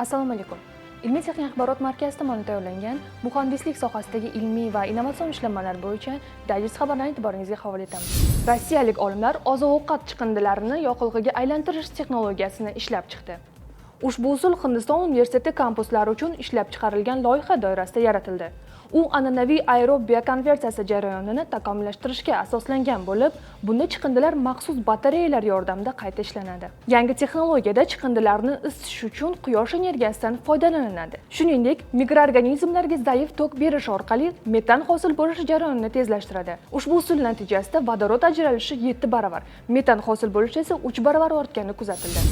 Assalomu alaykum. Ilmiy texnik axborot markazi tomonidan tayyorlangan muhandislik sohasidagi ilmiy va innovatsion ishlanmalar bo'yicha dayjest xabarlarni e'tiboringizga havola etamiz. Rossiyalik olimlar oziq-ovqat chiqindilarini yoqilg'iga aylantirish texnologiyasini ishlab chiqdi. Ushbu usul Hindiston universiteti kampuslari uchun ishlab chiqarilgan loyiha doirasida yaratildi. U an'anaviy aerob biokonversiya jarayonini takomillashtirishga asoslangan bo'lib, bunda chiqindilar maxsus batareyalar yordamida qayta ishlanadi. Yangi texnologiyada chiqindilarni isitish uchun quyosh energiyasidan foydalaniladi. Shuningdek, mikroorganizmlarga zaif tok berish orqali metan hosil bo'lish jarayonini tezlashtiradi. Ushbu usul natijasida vodorod ajralishi 7 baravar, metan hosil bo'lishi esa 3 baravar ortgani kuzatildi.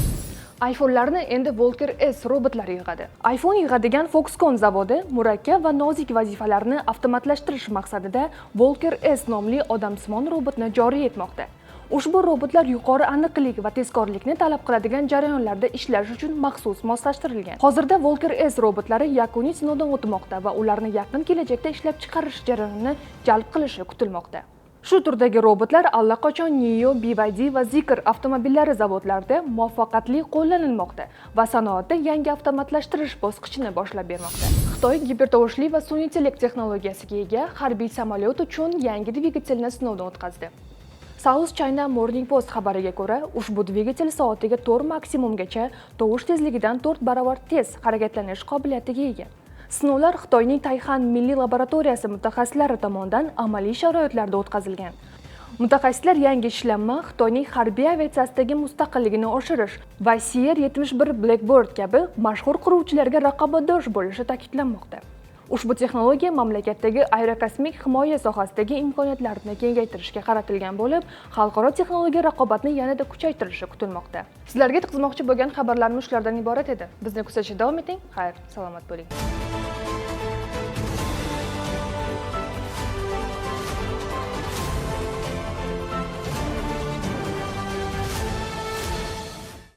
iPhone'larni endi Volker S robotlari yig'adi. iPhone yig'adigan Foxconn zavodi murakkab va nozik vazifalarni avtomatlashtirish maqsadida Volker S nomli odamsimon robotni joriy etmoqda. Ushbu robotlar yuqori aniqlik va tezkorlikni talab qiladigan jarayonlarda ishlash uchun maxsus moslashtirilgan. Hozirda Volker S robotlari yakuniy sinovdan o'tmoqda va ularni yaqin kelajakda ishlab chiqarish jarayonini jalb qilishi kutilmoqda. Shu turdagi robotlar allaqachon NIO, BYD va Zeekr avtomobillari zavodlarida muvaffaqiyatli qo'llanilmoqda va sanoatda yangi avtomatlashtirish bosqichini boshlab bermoqda. Xitoy gipertovushli va sun'iy intellekt texnologiyasiga ega harbiy samolyot uchun yangi dvigatelni sinovdan o'tkazdi. South China Morning Post xabariga ko'ra, ushbu dvigatel soatiga 4 maksimumgacha tovush tezligidan 4 baravar tez harakatlanish qobiliyatiga ega. Sinovlar Xitoyning Tayxan milliy laboratoriyasi mutaxassislari tomonidan amaliy sharoitlarda o'tkazilgan. Mutaxassislar yangi ishlanma Xitoyning harbiy aviatsiyasidagi mustaqilligini oshirish va CR-71 Blackbird kabi mashhur qiruvchilarga raqobatdosh bo'lishi ta'kidlanmoqda. Ushbu texnologiya mamlakatdagi aerokosmik himoya sohasidagi imkoniyatlarni kengaytirishga qaratilgan bo'lib, xalqaro texnologiya raqobatni yanada kuchaytirishi kutilmoqda. Sizlarga yetkazmoqchi bo'lgan xabarlarimiz shulardan iborat edi. Bizni kuzatishda davom eting. Xayr, salomat bo'ling.